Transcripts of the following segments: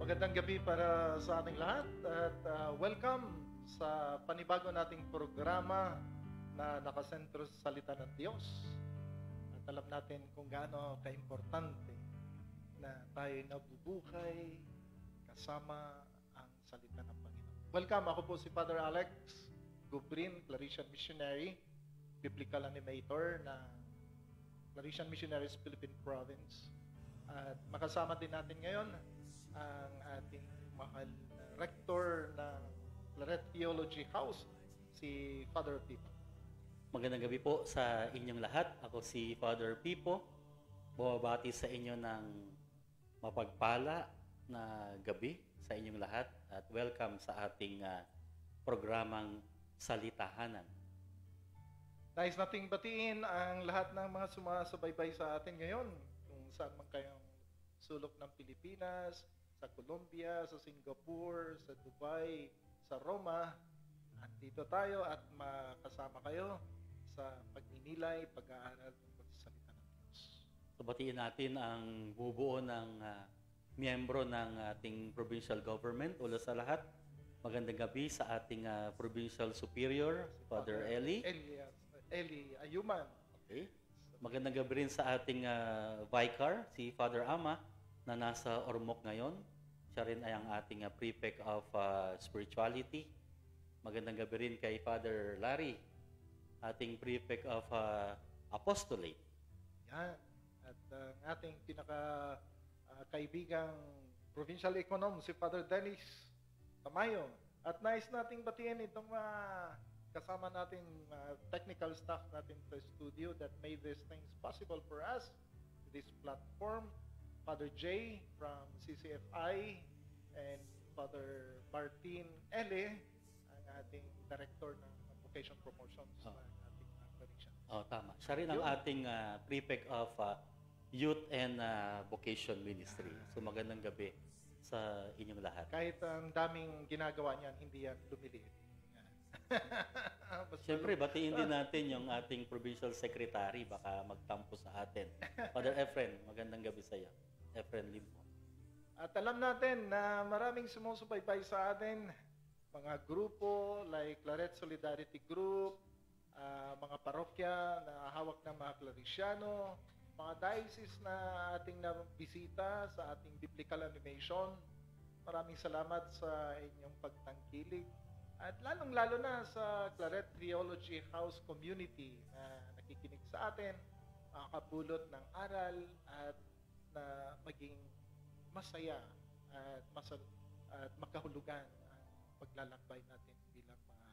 Magandang gabi para sa ating lahat at welcome sa panibago nating programa na nakasentro sa salita ng Diyos. At alam natin kung gaano kaimportante na tayo nabubuhay kasama ang salita ng Panginoon. Welcome, ako po si Father Alex Gubrin, Claretian Missionary, Biblical Animator na Claretian Missionaries Philippine Province. At makasama din natin ngayon ang ating mahal na rector ng Claret Theology House, si Father Pipo. Magandang gabi po sa inyong lahat. Ako si Father Pipo. Bumabati sa inyo ng mapagpala na gabi sa inyong lahat at welcome sa ating programang Salitahanan. Nais nating batiin ang lahat ng mga sumasabay sa atin ngayon, kung saan man kayong sulok ng Pilipinas, sa Colombia, sa Singapore, sa Dubai, sa Roma. Andito tayo at makasama kayo sa pagninilay, pag-aaral tungkol sa salita ng Diyos. So batiin natin ang bubuo ng miyembro ng ating provincial government. Una sa lahat, magandang gabi sa ating provincial superior, Father Eli. Eli Ayuman. Okay. Magandang gabi rin sa ating vicar, si Father Ama, na nasa Ormoc ngayon. Siya rin ay ang ating prefect of spirituality. Magandang gabi rin kay Father Larry, ating prefect of apostolate. Yan. At ang ating kaibigang provincial econom, si Father Dennis Tamayo. At nais nating batiin itong kasama natin technical staff natin sa studio that made these things possible for us, this platform. Father J from CCFI and Father Martin Ele, ang ating director ng vocation promotions ng ating clerician. Tama. Siya rin ang ating prefect of youth and vocation ministry. So magandang gabi sa inyong lahat. Kahit ang daming ginagawa niyan, hindi yan lumiliit. Siyempre, batiin din natin yung ating provincial secretary, baka magtampo sa atin. Father Efren, magandang gabi sa iyo. Efren Limpo. At alam natin na maraming sumusubaybay sa atin, mga grupo like Claret Solidarity Group, mga parokya na hawak ng mga Clariciano, mga diocese na ating nabisita sa ating biblical animation. Maraming salamat sa inyong pagtangkilik. At lalong-lalo na sa Claret Theology House community na nakikinig sa atin, makakapulot ng aral at na maging masaya at makahulugan ang paglalakbay natin bilang mga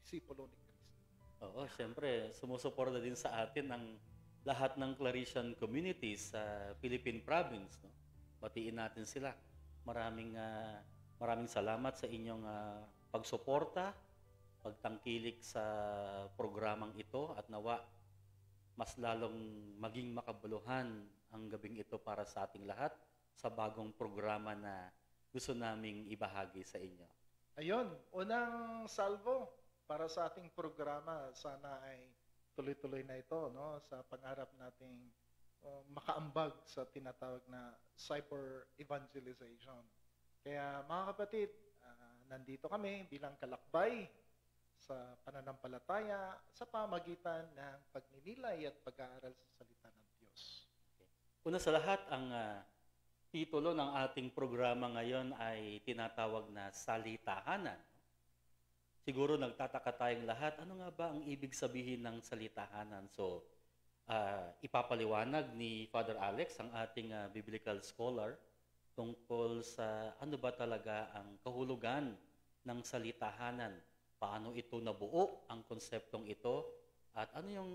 disipulo ni Kristo. Oo, siyempre, sumusuporta din sa atin ang lahat ng Claretian communities sa Philippine province. No? Batiin natin sila. Maraming salamat sa inyong pagsuporta, pagtangkilik sa programang ito at nawa mas lalong maging makabuluhan ang gabing ito para sa ating lahat sa bagong programa na gusto naming ibahagi sa inyo. Ayun, unang salvo para sa ating programa. Sana ay tuloy-tuloy na ito, no, sa pangarap nating makaambag sa tinatawag na cyber evangelization. Kaya mga kapatid, nandito kami bilang kalakbay sa pananampalataya sa pamagitan ng pagninilay at pag-aaral sa salita ng Diyos. Una sa lahat, ang titulo ng ating programa ngayon ay tinatawag na Salitahanan. Siguro nagtataka tayong lahat, ano nga ba ang ibig sabihin ng salitahanan? So, ipapaliwanag ni Father Alex, ang ating biblical scholar, tungkol sa ano ba talaga ang kahulugan ng salitahanan. Paano ito nabuo, ang konseptong ito, at ano yung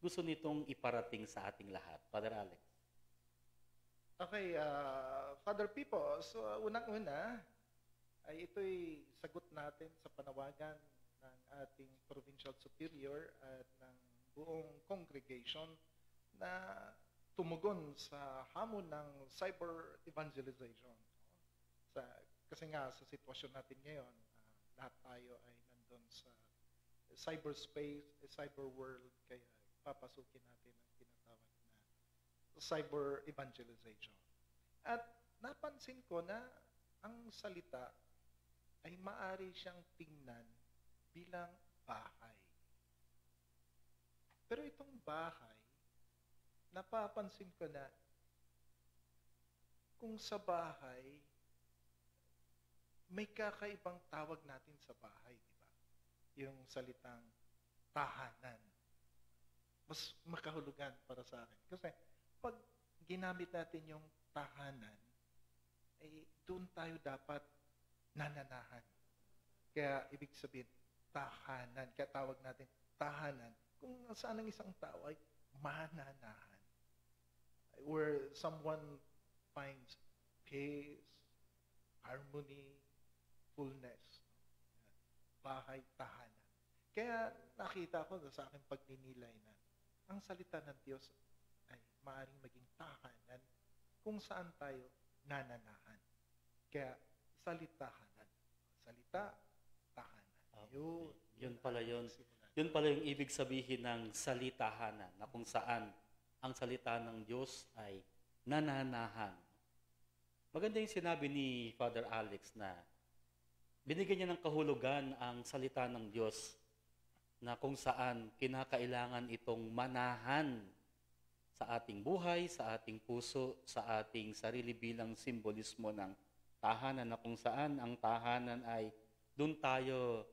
gusto nitong iparating sa ating lahat. Father Alex. Okay, Father Pipo, so unang-una, ay ito'y sagot natin sa panawagan ng ating provincial superior at ng buong congregation na tumugon sa hamon ng cyber evangelization. Kasi nga sa sitwasyon natin ngayon, lahat tayo ay nandun sa cyberspace, cyber world, kaya papasukin natin ang tinatawag na cyber evangelization. At napansin ko na ang salita ay maari siyang tingnan bilang bahay. Pero itong bahay, napapansin ko na kung sa bahay, may kakaibang tawag natin sa bahay, di ba? Yung salitang tahanan. Mas makahulugan para sa akin. Kasi pag ginamit natin yung tahanan, doon tayo dapat nananahan. Kaya ibig sabihin, tahanan. Kaya tawag natin tahanan. Kung saan ang isang tao ay mananahan. Where someone finds peace, harmony, fullness. Bahay, tahanan. Kaya nakita ko sa aking pagninilay na ang salita ng Diyos ay maaaring maging tahanan kung saan tayo nananahan. Kaya salitahanan. Salita, tahanan. Okay. Yun pala yun. Yun pala yung ibig sabihin ng salitahanan, na kung saan ang salita ng Diyos ay nananahan. Maganda yung sinabi ni Father Alex na binigyan niya ng kahulugan ang salita ng Diyos na kung saan kinakailangan itong manahan sa ating buhay, sa ating puso, sa ating sarili bilang simbolismo ng tahanan, na kung saan ang tahanan ay doon tayo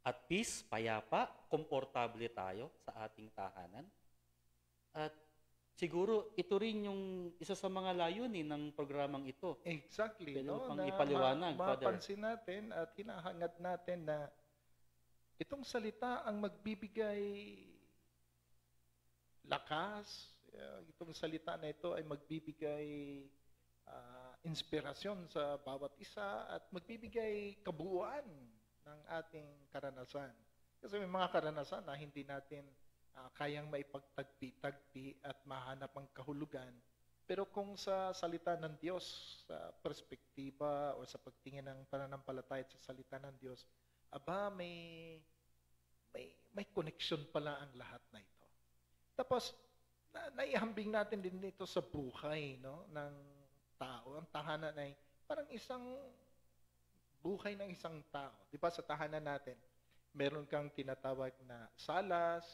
at peace, payapa, komportable tayo sa ating tahanan. At siguro ito rin yung isa sa mga layunin ng programang ito. Exactly. Pwede mo No? pang Na ipaliwanag, Father. mapansin natin at hinahangad natin na itong salita ang magbibigay lakas. Itong salita na ito ay magbibigay inspirasyon sa bawat isa at magbibigay kabuuan ng ating karanasan. Kasi may mga karanasan na hindi natin kayang maipagtagpi-tagpi at mahanap ang kahulugan. Pero kung sa salita ng Diyos, sa perspektiba o sa pagtingin ng pananampalataya sa salita ng Diyos, may connection pala ang lahat na ito. Tapos, naihambing natin din ito sa buhay, no, ng tao. Ang tahanan ay parang isang buhay ng isang tao. Di ba sa tahanan natin, meron kang tinatawag na salas,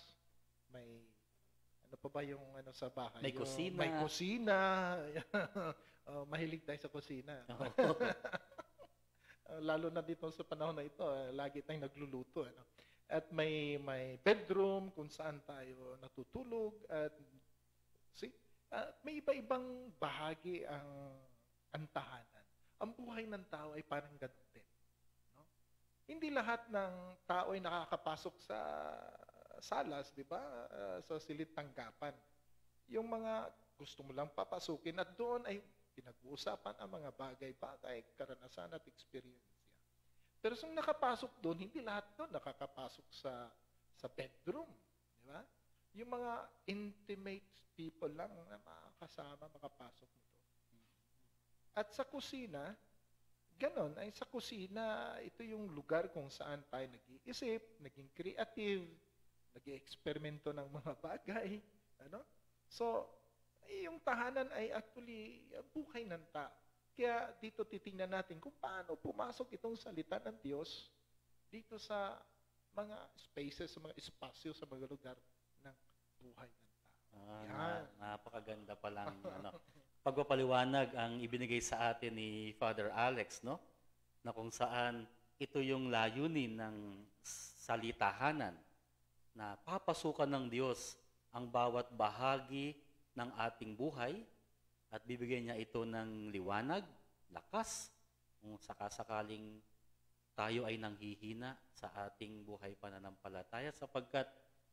may ano pa ba yung sa bahay? May kusina. May kusina. Mahilig tayo sa kusina. Lalo na dito sa panahon na ito, lagi tayong nagluluto. At may bedroom kung saan tayo natutulog. At may iba-ibang bahagi ang tahanan. Ang buhay ng tao ay parang ganun din. No? Hindi lahat ng tao ay nakakapasok sa salas, di ba? Sa silid tanggapan. Yung mga gusto mo lang papasukin at doon ay pinag-uusapan ang mga bagay-bagay, karanasan at experience. Pero kung nakapasok doon, hindi lahat doon nakakapasok sa bedroom. Di ba? Yung mga intimate people lang na makakasama, makapasok mo doon. At sa kusina, ganon, ay sa kusina, ito yung lugar kung saan tayo nag-iisip, naging creative, nag-eksperimento ng mga bagay. Ano? So, yung tahanan ay actually buhay ng tao. Kaya dito titingnan natin kung paano pumasok itong salita ng Diyos dito sa mga spaces, sa mga espasyo, sa mga lugar ng buhay ng tao. Napakaganda palang pagpapaliwanag ang ibinigay sa atin ni Father Alex, no? Na kung saan ito yung layunin ng salitahanan, na papasukan ng Diyos ang bawat bahagi ng ating buhay at bibigyan niya ito ng liwanag, lakas, kung sakasakaling tayo ay nanghihina sa ating buhay pananampalataya, sapagkat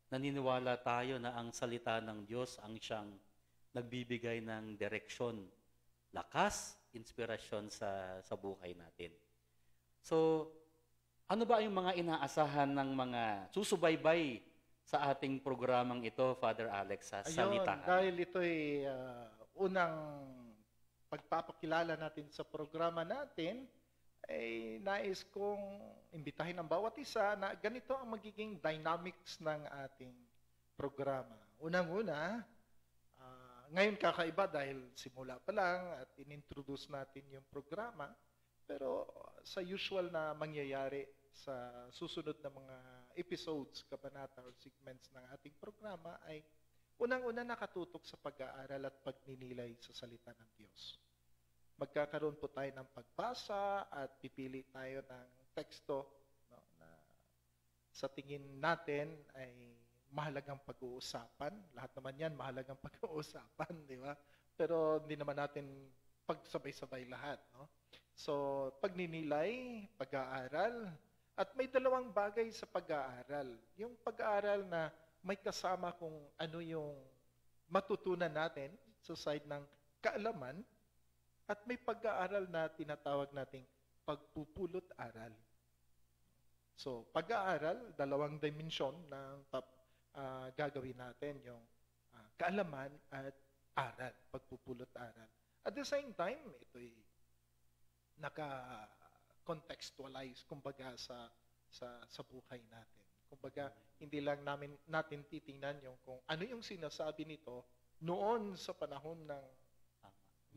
naniniwala tayo na ang salita ng Diyos ang siyang nagbibigay ng direksyon, lakas, inspirasyon sa buhay natin. So, ano ba yung mga inaasahan ng mga susubaybay sa ating programang ito, Father Alex, sa salitahan? Dahil ito'y unang pagpapakilala natin sa programa natin, ay nais kong imbitahin ang bawat isa na ganito ang magiging dynamics ng ating programa. Unang-una, ngayon kakaiba dahil simula pa lang at inintroduce natin yung programa, pero sa usual na mangyayari sa susunod na mga episodes, kabanata or segments ng ating programa ay unang-una nakatutok sa pag-aaral at pagninilay sa salita ng Diyos. Magkakaroon po tayo ng pagbasa at pipili tayo ng teksto, no, na sa tingin natin ay mahalagang pag-uusapan. Lahat naman yan mahalagang pag-uusapan, di ba? Pero hindi naman natin pagsabay-sabay lahat, no? So, pagninilay, pag-aaral, at may dalawang bagay sa pag-aaral. Yung pag-aaral na may kasama kung ano yung matutunan natin sa side ng kaalaman, at may pag-aaral na tinatawag nating pagpupulot-aral. So, pag-aaral, dalawang dimensyon ng gagawin natin, yung kaalaman at aral, pagpupulot-aral. At the same time, ito'y naka-contextualize, kumbaga, sa buhay natin. Kumbaga, hindi lang natin titingnan yung kung ano yung sinasabi nito noon sa panahon ng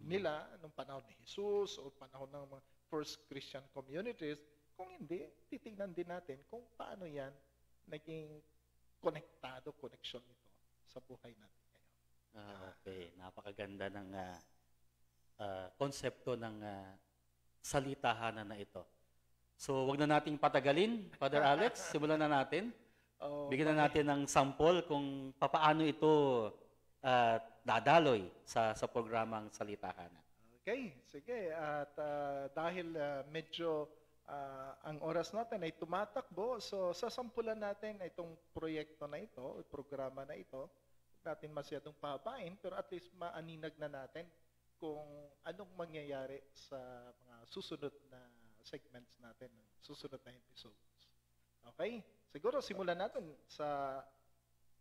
nila, nung panahon ni Jesus o panahon ng mga first Christian communities. Kung hindi, titingnan din natin kung paano yan naging connection nito sa buhay natin ngayon. Okay, napakaganda ng konsepto ng salitahanan na ito. So, wag na nating patagalin, Father Alex, simulan na natin. Bigyan na natin ng sample kung papaano ito dadaloy sa programang salitahanan. Okay, sige. At dahil medyo ang oras natin ay tumatakbo, so sasampulan natin itong proyekto na ito, programa na ito. Huwag natin masyadong pahabain, pero at least maaninag na natin kung anong mangyayari sa mga susunod na segments natin, susunod na episodes. Okay? Siguro simulan natin sa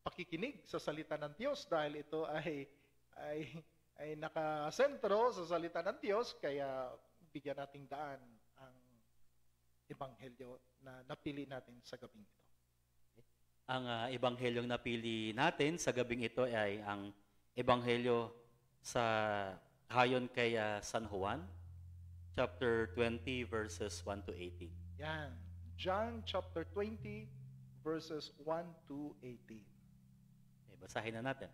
pakikinig sa salita ng Diyos dahil ito ay nakasentro sa salita ng Diyos, kaya bigyan nating daan ang ebanghelyo na napili natin sa gabing ito. Ang ebanghelyong napili natin sa gabing ito ay ang ebanghelyo sa ayon kay San Juan, chapter 20, verses 1 to 18. Yan. John chapter 20, verses 1 to 18. Basahin na natin.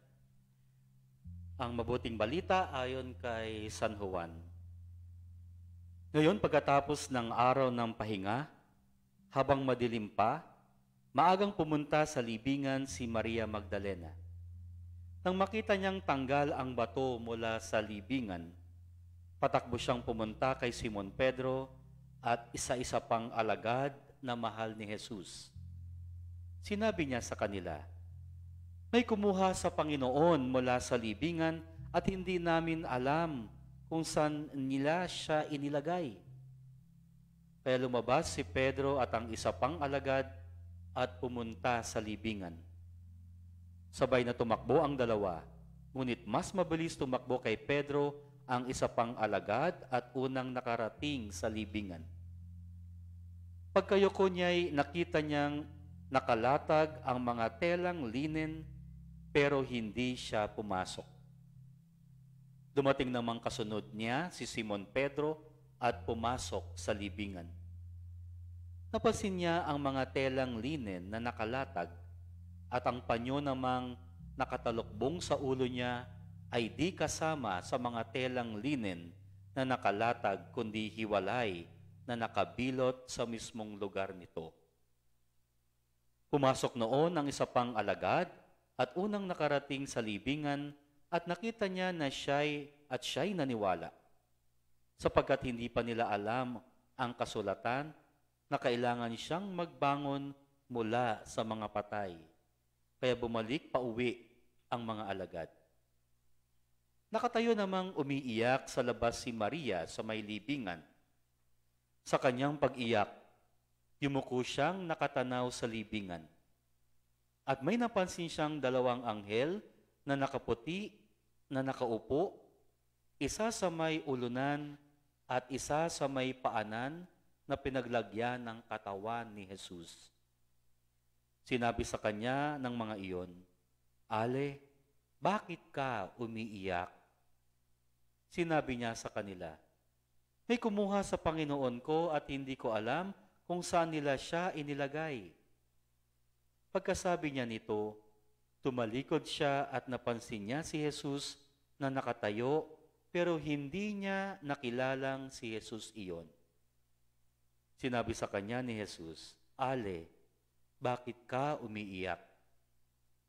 Ang mabuting balita ayon kay San Juan. Ngayon, pagkatapos ng araw ng pahinga, habang madilim pa, maagang pumunta sa libingan si Maria Magdalena. Nang makita niyang tanggal ang bato mula sa libingan, patakbo siyang pumunta kay Simon Pedro at isa-isa pang alagad na mahal ni Jesus. Sinabi niya sa kanila, "May kumuha sa Panginoon mula sa libingan at hindi namin alam kung saan nila siya inilagay." Kaya lumabas si Pedro at ang isa pang alagad at pumunta sa libingan. Sabay na tumakbo ang dalawa, ngunit mas mabilis tumakbo kay Pedro ang isa pang alagad at unang nakarating sa libingan. Pagkayuko niya'y nakita niyang nakalatag ang mga telang linen, pero hindi siya pumasok. Dumating namang kasunod niya si Simon Pedro at pumasok sa libingan. Napansin niya ang mga telang linen na nakalatag at ang panyo namang nakatalukbong sa ulo niya ay di kasama sa mga telang linen na nakalatag kundi hiwalay na nakabilot sa mismong lugar nito. Pumasok noon ang isa pang alagad at unang nakarating sa libingan at nakita niya na siya'y naniwala, sapagkat hindi pa nila alam ang kasulatan na kailangan siyang magbangon mula sa mga patay. Kaya bumalik pa uwi ang mga alagad. Nakatayo namang umiiyak sa labas si Maria sa may libingan. Sa kanyang pag-iyak, yumuko siyang nakatanaw sa libingan. At may napansin siyang dalawang anghel na nakaputi na nakaupo, isa sa may ulunan at isa sa may paanan na pinaglagyan ng katawan ni Jesus. Sinabi sa kanya ng mga iyon, "Ale, bakit ka umiiyak?" Sinabi niya sa kanila, "May kumuha sa Panginoon ko at hindi ko alam kung saan nila siya inilagay." Pagkasabi niya nito, tumalikod siya at napansin niya si Jesus na nakatayo, pero hindi niya nakilalang si Jesus iyon. Sinabi sa kanya ni Jesus, "Ale, bakit ka umiiyak?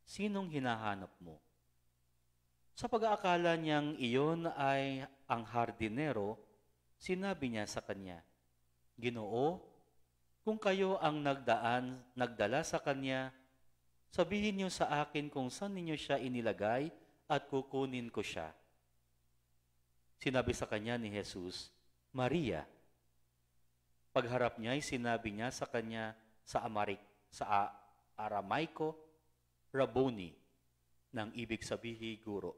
Sinong hinahanap mo?" Sa pag-aakala niyang iyon ay ang hardinero, Sinabi niya sa kanya, Ginoo, kung kayo ang nagdala sa kanya, sabihin niyo sa akin kung saan ninyo siya inilagay at kukunin ko siya. Sinabi sa kanya ni Jesus, Maria. Pagharap niya, sinabi niya sa kanya sa Aramaiko, Rabboni, nang ibig sabihin guro.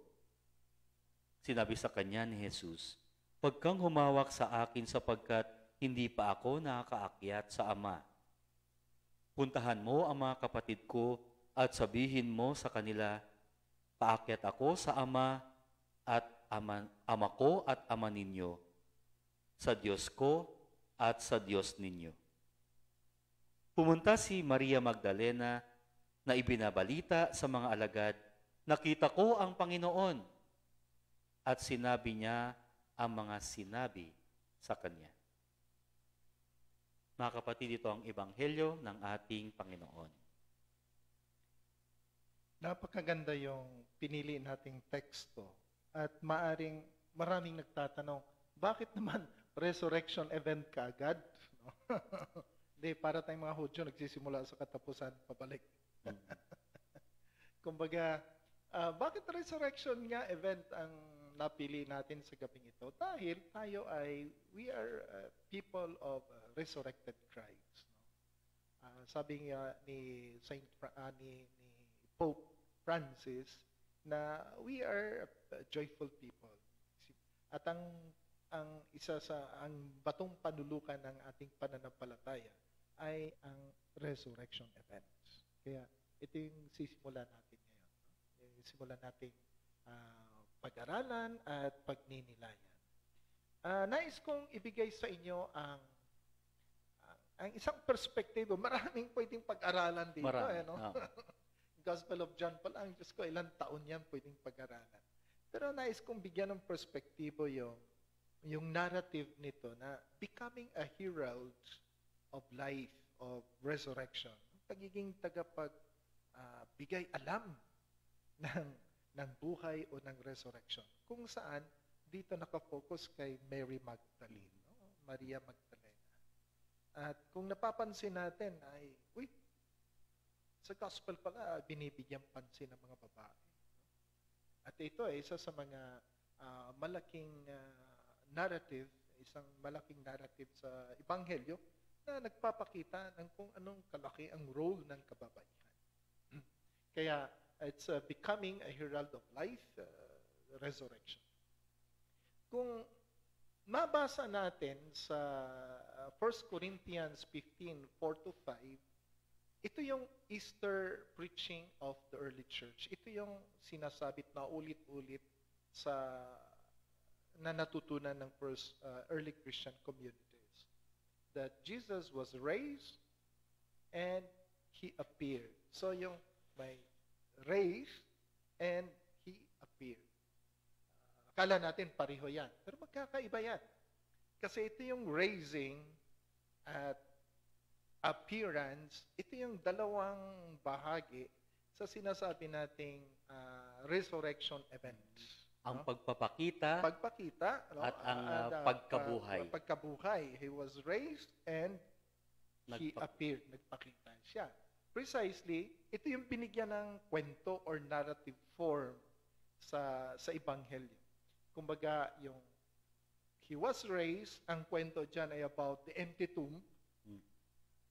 Sinabi sa kanya ni Jesus, Huwag kang humawak sa akin sapagkat hindi pa ako nakakaakyat sa Ama. Puntahan mo ang mga kapatid ko at sabihin mo sa kanila, Paakyat ako sa Ama at Ama ko at Ama ninyo, sa Diyos ko at sa Diyos ninyo. Pumunta si Maria Magdalena na ibinabalita sa mga alagad, Nakita ko ang Panginoon, at sinabi niya ang mga sinabi sa kanya. Mga kapatid, ito ang ebanghelyo ng ating Panginoon. Napakaganda yung pinili nating teksto at maraming nagtatanong, bakit naman resurrection event ka agad? No? Hindi, para tayong mga Hudyo, nagsisimula sa katapusan, pabalik. Kumbaga, bakit resurrection nga event ang napili natin sa gabing ito? Dahil tayo we are people of resurrected Christ. No? Sabi nga ni ni Pope Francis na we are joyful people. At ang batong panulukan ng ating pananampalataya ay ang resurrection events. Kaya ito yung sisimulan natin ngayon. No? Yung simulan natin pag-aralan at pagninilayan. Nais kong ibigay sa inyo ang isang perspektibo. Maraming pwedeng pag-aralan dito. No? Gospel of John pa lang, Diyos ko, ilang taon yan pwedeng pag-aralan. Pero nais kong bigyan ng perspektibo yung narrative nito na becoming a herald of life, of resurrection. Pagiging bigay alam ng buhay o ng resurrection. Kung saan, dito nakafocus kay Mary Magdalene, no? Maria Magdalena. At kung napapansin natin ay, sa gospel pala, binibigyan pansin ng mga babae. At ito ay isa sa mga malaking narrative, isang malaking narrative sa Ebanghelyo na nagpapakita ng kung anong kalaki ang role ng kababaihan. Kaya, it's becoming a herald of life, resurrection. Kung mabasa natin sa 1 Corinthians 15:4-5, ito yung Easter preaching of the early church. Ito yung sinasabit na ulit-ulit na natutunan ng early Christian communities. That Jesus was raised and He appeared. So yung may raised and He appeared. Akala natin pareho yan. Pero magkakaiba yan. Kasi ito yung raising at appearance, ito yung dalawang bahagi sa sinasabi nating resurrection event. Ang pagpapakita no? At ang pagkabuhay. Pagkabuhay. He was raised and He appeared. Nagpakita siya. Precisely, ito yung binigyan ng kwento or narrative form sa Ebanghelyo. Kumbaga, yung He was raised, ang kwento dyan ay about the empty tomb.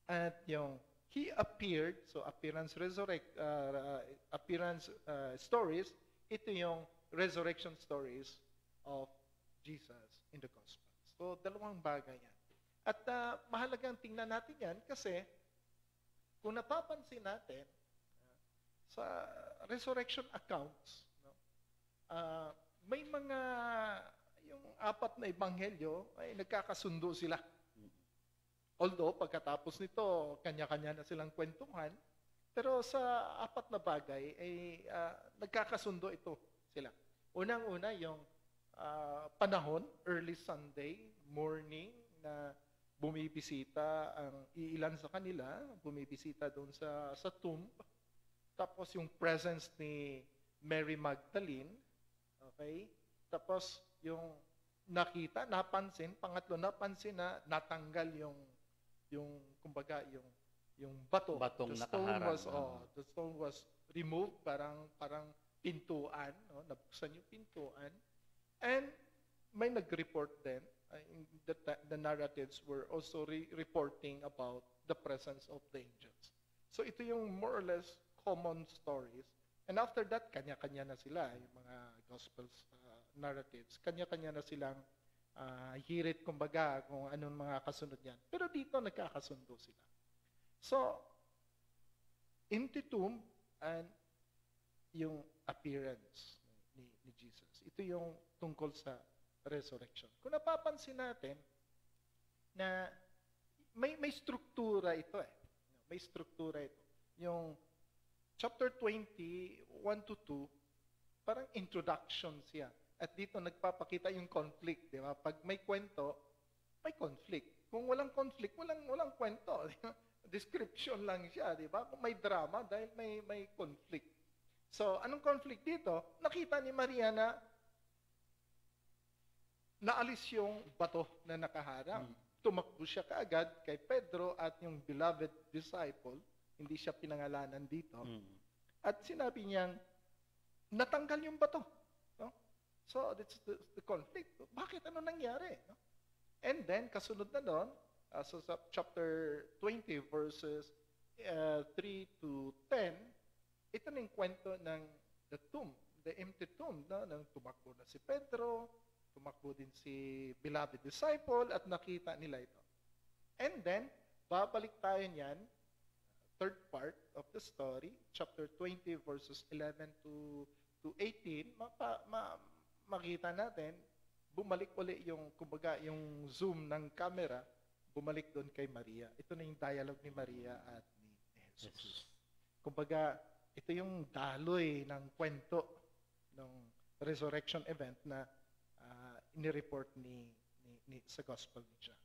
At yung He appeared, so appearance stories, ito yung resurrection stories of Jesus in the Gospels. So, dalawang bagay yan. At mahalagang tingnan natin yan kasi kung napapansin natin sa resurrection accounts, no, may mga yung apat na ebanghelyo ay nagkakasundo sila. Although, pagkatapos nito, kanya-kanya na silang kwentuhan, pero sa apat na bagay, ay nagkakasundo ito sila. Unang-una, yung panahon, early Sunday morning, na bumibisita ang iilan sa kanila, bumibisita doon sa tomb. Tapos yung presence ni Mary Magdalene, okay? Tapos yung nakita, napansin, pangatlo, napansin na natanggal kumbaga, yung bato. Batong The stone nakaharang. was, the stone was removed, parang pintuan, no? Nabuksan yung pintuan. And may nag-report din, the narratives were also reporting about the presence of the angels. So ito yung more or less common stories. And after that, kanya-kanya na sila, yung mga Gospels narratives. Kanya-kanya na silang hirit, kumbaga, kung anong mga kasunod yan. Pero dito, nagkakasundo sila. So, empty tomb and yung appearance ni Jesus. Ito yung tungkol sa resurrection. Kung napapansin natin na may struktura ito eh. May struktura ito. Yung chapter 20, 1-2, parang introduction siya. At dito nagpapakita yung conflict, di ba? Pag may kwento, may conflict. Kung walang conflict, walang kwento. Description lang siya, di ba? Kung may drama dahil may conflict. So, anong conflict dito? Nakita ni Maria na naalis yung bato na nakaharang. Tumakbo siya kaagad kay Pedro at yung beloved disciple. Hindi siya pinangalanan dito. At sinabi niyang, natanggal yung bato. No? So, that's the conflict. Bakit? Ano nangyari? No? And then, kasunod na doon, so sa chapter 20, verses 3-10, ito na yung kwento ng the tomb, the empty tomb, no? Nang tumakbo na si Pedro, tumakbo din si beloved disciple, at nakita nila ito. And then, babalik tayo niyan, third part of the story, chapter 20, verses 11-18, makita natin, bumalik uli yung, kumbaga, yung zoom ng camera, bumalik doon kay Maria. Ito na yung dialogue ni Maria at ni Jesus. Kumbaga, ito yung daloy ng kwento ng resurrection event na inireport ni sa Gospel ni John.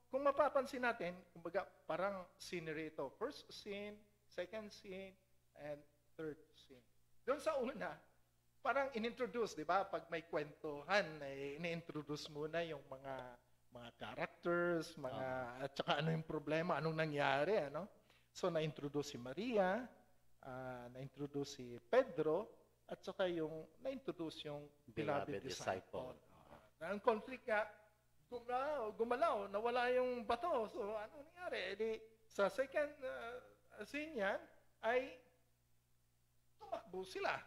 Kung mapapansin natin, kumbaga, parang scenery ito. First scene, second scene, and third scene. Doon sa una, parang inintroduce, di ba? Pag may kwentuhan, ini-introduce muna yung mga characters, at saka ano yung problema, anong nangyari, ano? So, na-introduce si Maria, na-introduce si Pedro, at saka na-introduce yung beloved disciple. Ang conflict nga, gumalaw, nawala yung bato. So, ano nangyari? Sa second scene yan, ay tumakbo sila.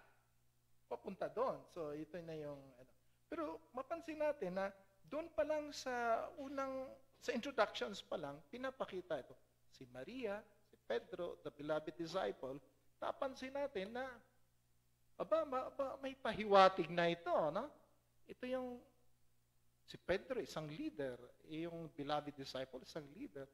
Papunta doon. So, ito na yung... Pero, mapansin natin na doon pa lang sa introductions pa lang, pinapakita ito. Si Maria, si Pedro, the beloved disciple, napansin natin na, may pahiwatig na ito, no? Ito yung, si Pedro, isang leader, yung beloved disciple, isang leader,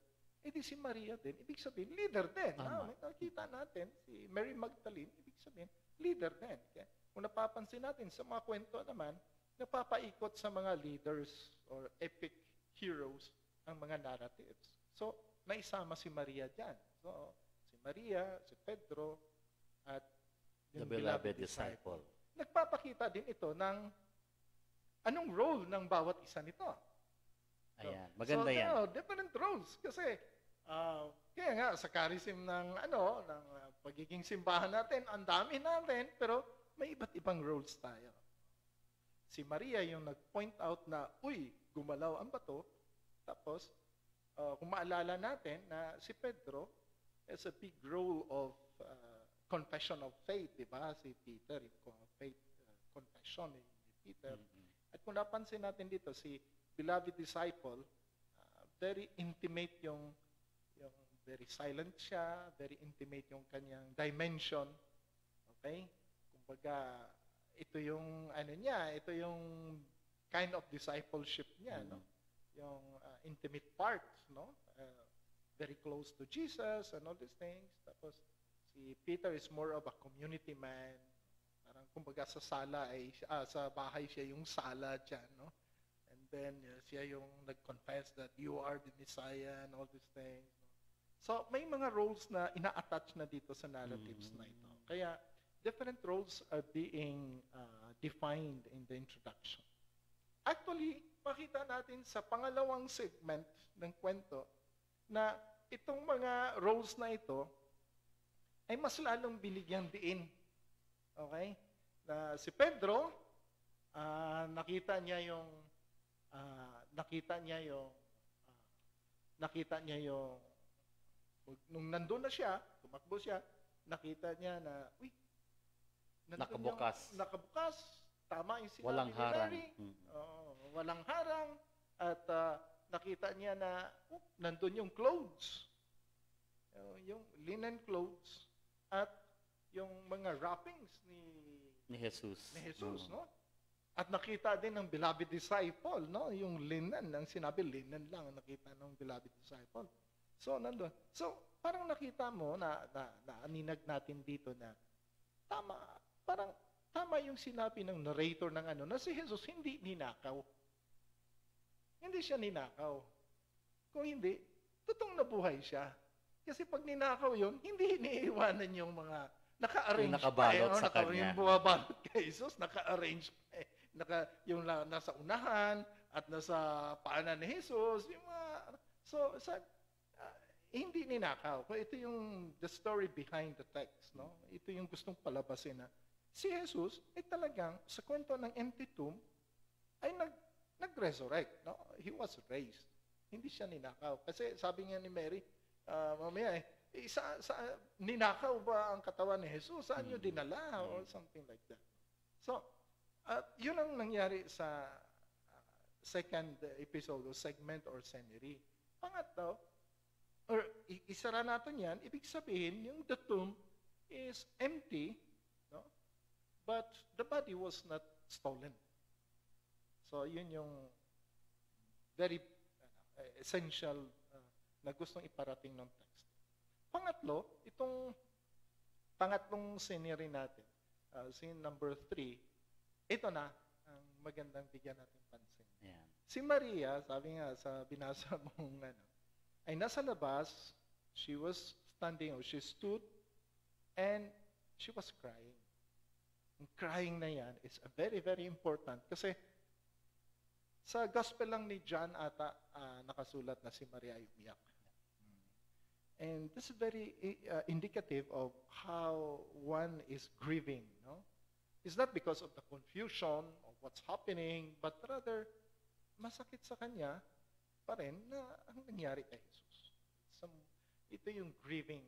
di si Maria din, ibig sabihin, leader din. No? Nakita natin, si Mary Magdalene, ibig sabihin, leader din. Okay? Kung napapansin natin sa mga kwento naman, napapaikot sa mga leaders or epic heroes ang mga narratives. So, naisama si Maria dyan. So, si Maria, si Pedro, at the beloved disciple. Nagpapakita din ito ng anong role ng bawat isa nito. Ayan, maganda yan. Different roles. Kasi, kaya nga, sa charism ng pagiging simbahan natin, ang dami natin, pero may iba't ibang roles tayo. Si Maria yung nag-point out na, gumalaw ang bato. Tapos, kung maalala natin na si Pedro has a big role of confession of faith, di ba? Si Peter, yung faith confession ni Peter. At kung napansin natin dito, si beloved disciple, very intimate yung very silent siya, very intimate yung kanyang dimension. Okay? Kumbaga, ito yung ito yung kind of discipleship niya, no? Yung intimate parts, no? Very close to Jesus and all these things. Tapos si Peter is more of a community man. Parang kumbaga sa sa bahay siya yung sala diyan, no? And then siya yung nag-confess that you are the Messiah and all these things. So may mga roles na ina-attach na dito sa narratives na ito. Kaya different roles are being defined in the introduction. Actually, makita natin sa pangalawang segment ng kwento na itong mga roles na ito ay mas lalong binigyan diin. Okay? Na si Pedro, nakita niya yung nung nandun na siya, tumakbo siya, nakita niya na, nandun nakabukas, tama yung sinabi Walang ni harang. Mary. Walang harang. At nakita niya na, nandun yung clothes. Yung linen clothes. At yung mga wrappings Ni Jesus. no? At nakita din ng beloved disciple, no? Yung linen, ang sinabi, linen lang ang nakita ng beloved disciple. So, nandun. So, parang nakita mo na aninag natin dito na tama yung sinabi ng narrator ng na si Jesus hindi ninakaw. Hindi siya ninakaw. Kung hindi, totoong nabuhay siya. Kasi pag ninakaw yun, hindi iniiwanan yung mga naka-arrange yung nakabalot sa kanya. Yung bumabalot kay Jesus, naka-arrange yung nasa unahan at nasa paanan ni Jesus. Yung mga, hindi ninakaw. Ito yung the story behind the text. No? Ito yung gustong palabasin na si Jesus ay talagang sa kwento ng empty tomb ay nag-resurrect. No? He was raised. Hindi siya ninakaw. Kasi sabi nga ni Mary, mamaya ninakaw ba ang katawan ni Jesus? Saan nyo dinala? Or something like that. So, yun ang nangyari sa second episode o segment or scenery. Pangatlo, or isara natin yan, ibig sabihin, yung the tomb is empty, no? But the body was not stolen. So, yun yung very essential na gustong iparating ng text. Pangatlo, itong pangatlong scenery natin, scene number 3, ito na ang magandang bigyan natin pansin. Ayan. Si Maria, sabi nga sa binasa mong ay nasa labas, she was standing, or she stood, and she was crying. Ang crying na yan is very, very important kasi sa gospel lang ni John ata nakasulat na si Maria ay umiyak. And this is very indicative of how one is grieving. No? It's not because of the confusion of what's happening, but rather masakit sa kanya pa rin na ang nangyari kay Jesus. Ito yung grieving.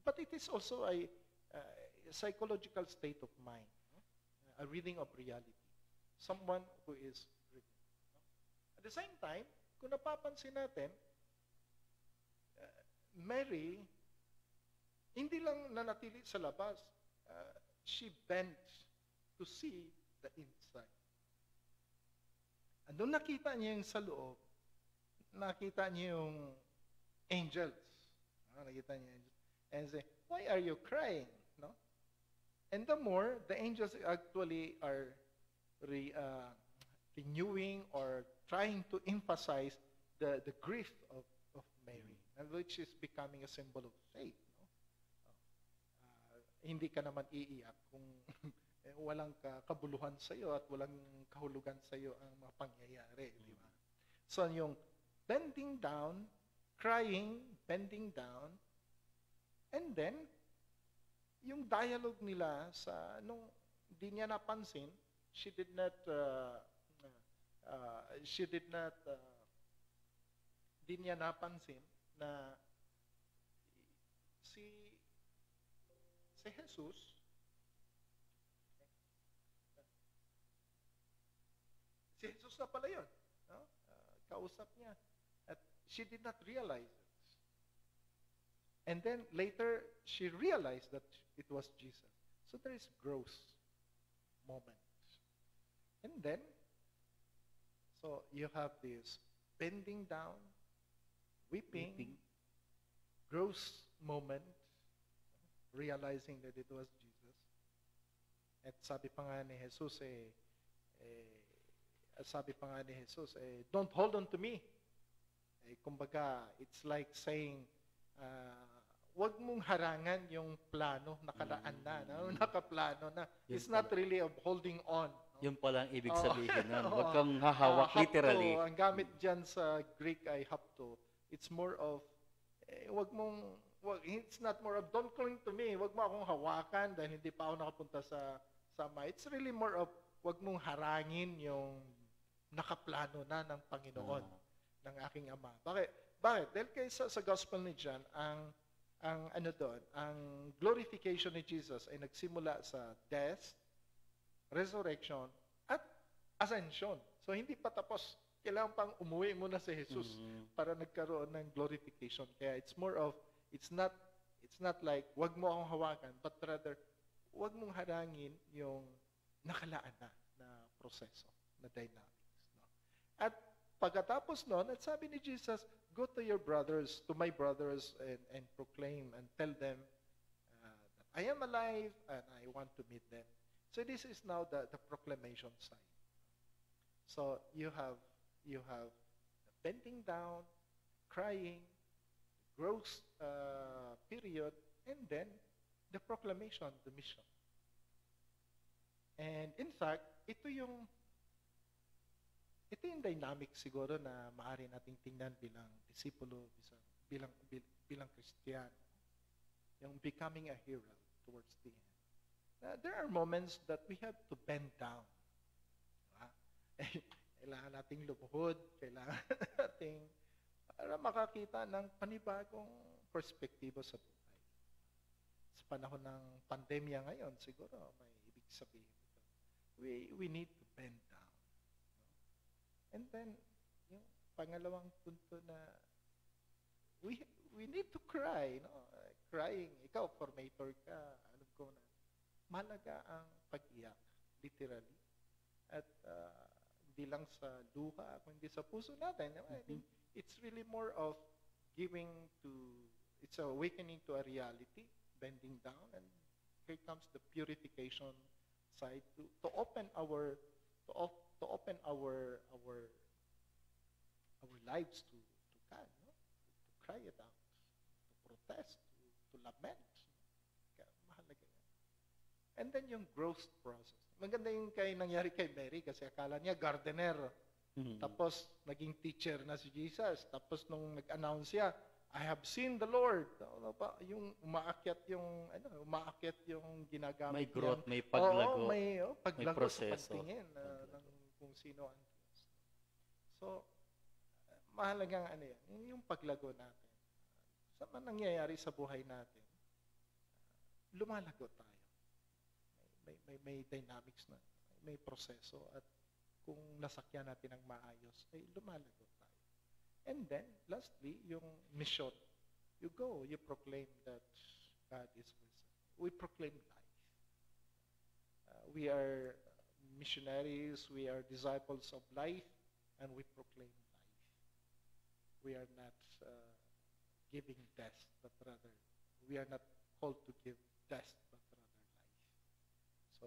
But it is also a psychological state of mind, no? A reading of reality. Someone who is grieving. No? At the same time, kung napapansin natin, Mary, hindi lang nanatili sa labas. She bent to see the inside. Andun nakita niya yung sa loob, nakita niya yung angels. Nakita niya angels. And say, why are you crying? No? And the more, the angels actually are renewing or trying to emphasize the grief of Mary, which is becoming a symbol of faith. No? Hindi ka naman iiyak kung walang kabuluhan sa iyo at walang kahulugan sa iyo ang mga pangyayari, di ba? So yung bending down, crying, bending down, and then yung dialogue nila sa nung di niya napansin, she did not di niya napansin na si Jesus na pala yun. No? Kausap niya. At she did not realize it. And then later, she realized that it was Jesus. So there is growth moment. And then, so you have this bending down, weeping. Growth moment, realizing that it was Jesus. At sabi pa nga ni Jesus, don't hold on to me. Kumbaga, it's like saying, wag mong harangan yung plano, nakalaan na, no? Nakaplano na. It's not really of holding on. Yun pala ang ibig Oo. sabihin nun. Huwag Oo. kang hahawak Hapto, literally. ang gamit dyan sa Greek ay hapto. It's more of, it's not more of, don't cling to me, wag mo akong hawakan dahil hindi pa ako nakapunta sa sama. It's really more of, wag mong harangin yung nakaplano na ng Panginoon, ng aking Ama. Bakit? Dahil sa gospel ni John, ang ano doon, ang glorification ni Jesus ay nagsimula sa death, resurrection, at ascension. So hindi pa tapos. Kailangan pang umuwi muna si Jesus para nagkaroon ng glorification. Kaya it's more of, it's not like wag mo akong hawakan, but rather wag mong harangin yung nakalaan na proseso, na dynamics. No? At pagkatapos noon, at sabi ni Jesus, go to your brothers, to my brothers, and proclaim and tell them that I am alive and I want to meet them. So this is now the proclamation side. So you have the bending down, crying, growth period, and then the proclamation, the mission. And in fact, ito yung dynamic siguro na maaari nating tingnan bilang disipulo, bilang Kristiyano. Yung becoming a hero towards the end. There are moments that we have to bend down. Diba? Kailangan nating lumuhod, kailangan nating para makakita ng panibagong perspektibo sa buhay. Sa panahon ng pandemya ngayon, siguro may ibig sabihin ito. We need to bend down. No? And then, yung pangalawang punto na we need to cry. No? Crying, ikaw, formator ka, alam ko na, mahalaga ang pag-iyak, literally. At hindi lang sa luha, kundi sa puso natin. It's really more of it's awakening to a reality, bending down, and here comes the purification side to open our lives to God, no? To cry it out, to protest, to lament. Kaya mahalaga yan. And then yung growth process. Maganda yung nangyari kay Mary kasi akala niya gardener. Tapos naging teacher na si Jesus. Tapos nung nag-announce siya, I have seen the Lord. Yung umaakyat yung ginagamit. May growth, may paglago. May paglago may proseso. Sa pagtingin ng kung sino ang Diyos. So, mahalagang yan, yung paglago natin. Sa man nangyayari sa buhay natin, lumalago tayo. May dynamics na, may proseso, at kung nasakyan natin ang maayos, ay lumalago tayo. And then, lastly, yung mission. You go, you proclaim that God is risen. We proclaim life. We are missionaries, we are disciples of life, and we proclaim life. We are not giving death, but rather, we are not called to give death, but rather life. So,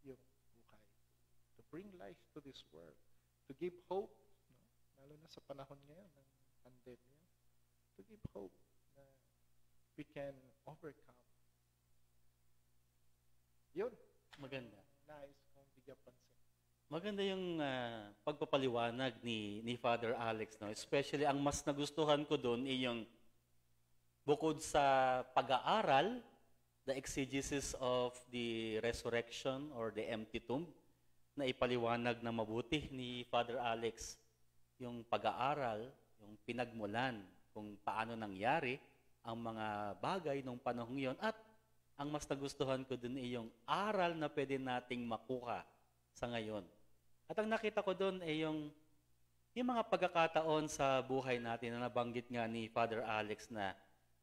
yung buhay, to bring life to this world, to give hope, no? Lalo na sa panahon ngayon ng pandemya, to give hope na we can overcome. Yun. Maganda. Nais kong bigyan pansin. Maganda yung pagpapaliwanag ni Father Alex, no? Especially ang mas nagustuhan ko doon ay yung bukod sa pag-aaral, the exegesis of the resurrection or the empty tomb, na ipaliwanag na mabuti ni Father Alex yung pag-aaral, yung pinagmulan kung paano nangyari ang mga bagay nung panahong yon. At ang mas nagustuhan ko dun ay yung aral na pwede nating makuha sa ngayon. At ang nakita ko dun ay yung mga pagkakataon sa buhay natin na nabanggit nga ni Father Alex na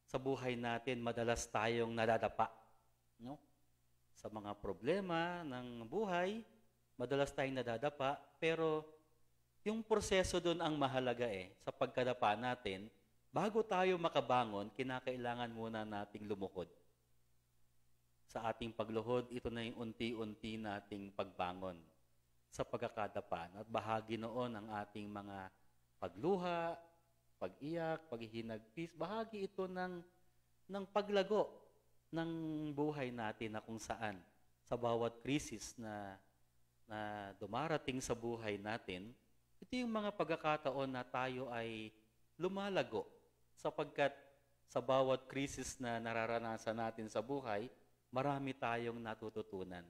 sa buhay natin madalas tayong nadadapa, no? Sa mga problema ng buhay, madalas tayong nadadapa, pero yung proseso doon ang mahalaga sa pagkadapa natin. Bago tayo makabangon, kinakailangan muna nating lumuhod. Sa ating pagluhod, ito na yung unti-unti nating pagbangon sa pagkakadapa. At bahagi noon ang ating mga pagluha, pag-iyak, paghihinagpis. Bahagi ito ng paglago ng buhay natin na kung saan sa bawat krisis na na dumarating sa buhay natin, ito yung mga pagkakataon na tayo ay lumalago sapagkat sa bawat krisis na nararanasan natin sa buhay, marami tayong natututunan.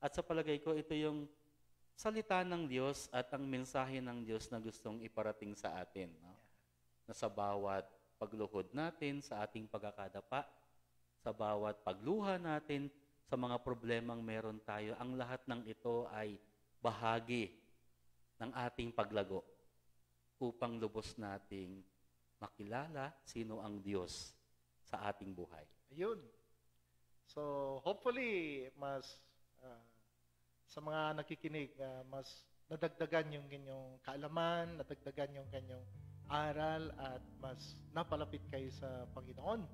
At sa palagay ko, ito yung salita ng Diyos at ang mensahe ng Diyos na gustong iparating sa atin. No? Na sa bawat pagluhod natin, sa ating pagkakadapa, sa bawat pagluha natin, sa mga problemang meron tayo, ang lahat ng ito ay bahagi ng ating paglago upang lubos nating makilala sino ang Diyos sa ating buhay. Ayun. So, hopefully, mas sa mga nakikinig, mas nadagdagan yung kanyang kaalaman, nadagdagan yung kanyang aral, at mas napalapit kayo sa Panginoon.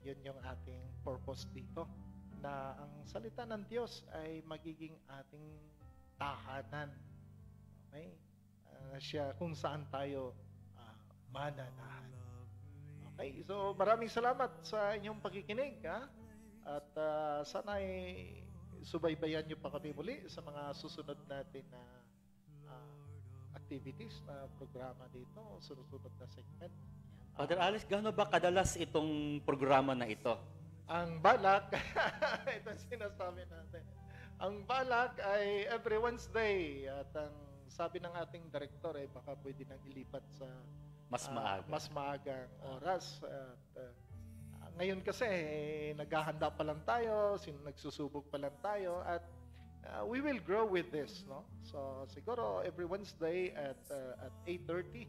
Yun yung ating purpose dito, na ang salita ng Diyos ay magiging ating tahanan. Okay? Siya kung saan tayo mananahan. Okay? So, maraming salamat sa inyong pakikinig. At sana ay subaybayan nyo pa kami muli sa mga susunod natin na activities na programa dito, susunod na segment. Father Alice, gaano ba kadalas itong programa na ito? Ang balak, ito sinasabi natin. Ang balak ay every Wednesday, at ang sabi ng ating director ay baka pwede nang ilipat sa mas maagang oras. At ngayon kasi naghahanda pa lang tayo, nagsusubok pa lang tayo, at we will grow with this, no? So siguro every Wednesday at 8:30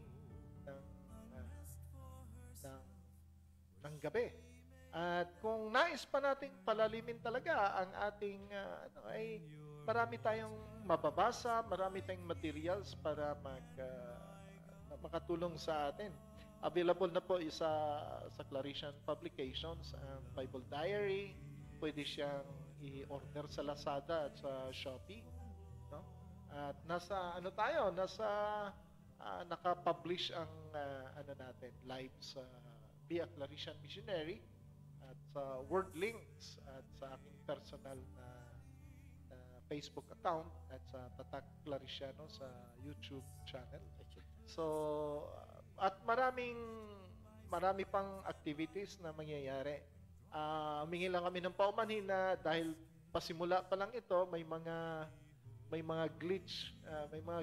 ng gabi. At kung nais pa nating palalimin talaga ang ating ay marami tayong mababasa, marami tayong materials para makatulong sa atin. Available na po sa Claritian Publications ang Bible Diary. Pwede siyang i-order sa Lazada at sa Shopee, no? At nasa naka-publish ang natin live sa Be a Claritian Missionary, at sa Word Links, at sa aking personal na Facebook account, at sa Tatak Claritiano sa YouTube channel. So, at marami pang activities na mangyayari. Humingi lang kami ng paumanhin na dahil pasimula pa lang ito, may mga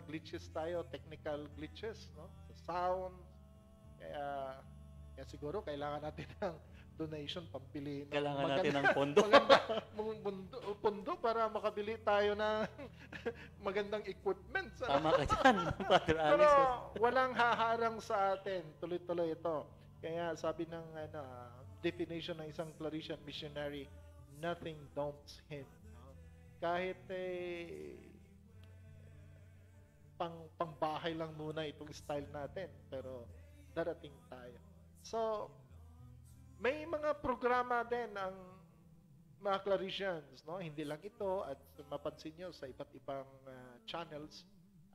glitches tayo, technical glitches, no? Sa sound. Kaya siguro kailangan natin ng donation, pambili. Kailangan natin ng pondo. Pondo para makabili tayo ng magandang equipment. Tama ka dyan, Father Alice. Pero walang haharang sa atin. Tuloy-tuloy ito. Kaya sabi ng definition ng isang Claritian missionary, nothing daunts him. Kahit pangbahay lang muna itong style natin, pero darating tayo. So, may mga programa din ang mga Claritians, no? Hindi lang ito, at mapansin nyo sa iba't ibang channels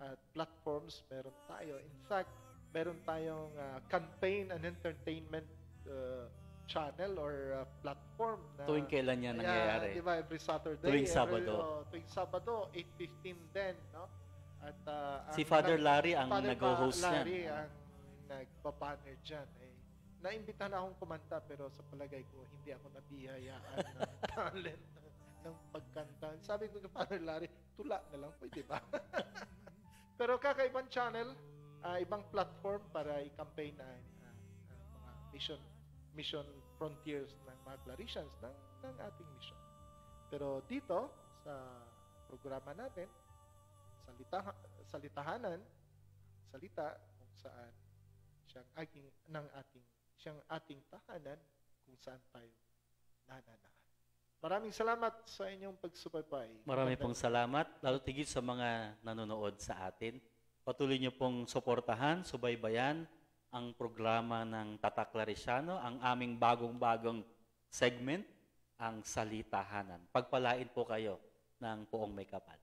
at platforms, meron tayo. In fact, meron tayong campaign and entertainment channel or platform. Na, tuwing kailan yan nangyayari? Di ba, every Saturday. Tuwing Sabado. Tuwing Sabado, 8:15 din, no? At si Father Larry ang nag-host niyan. Larry ang nagpa-banner dyan. Naimbitahan akong kumanta, pero sa palagay ko, hindi ako nabihayaan ng talent ng pagkanta. Sabi ko kay Father Larry, tula na lang, pwede ba? Pero kakaibang channel, ibang platform para i-campaign ang mga mission frontiers ng mga Claritians ng ating mission. Pero dito, sa programa natin, salitahanan, salita kung saan siyang ating tahanan kung saan tayo nananahan. Maraming salamat sa inyong pagsubaybay. Marami pong salamat, lalo tigit sa mga nanonood sa atin. Patuloy niyo pong suportahan, subaybayan ang programa ng Tatak Claritiano, ang aming bagong-bagong segment, ang Salitahanan. Pagpalain po kayo ng Poong May Kapal.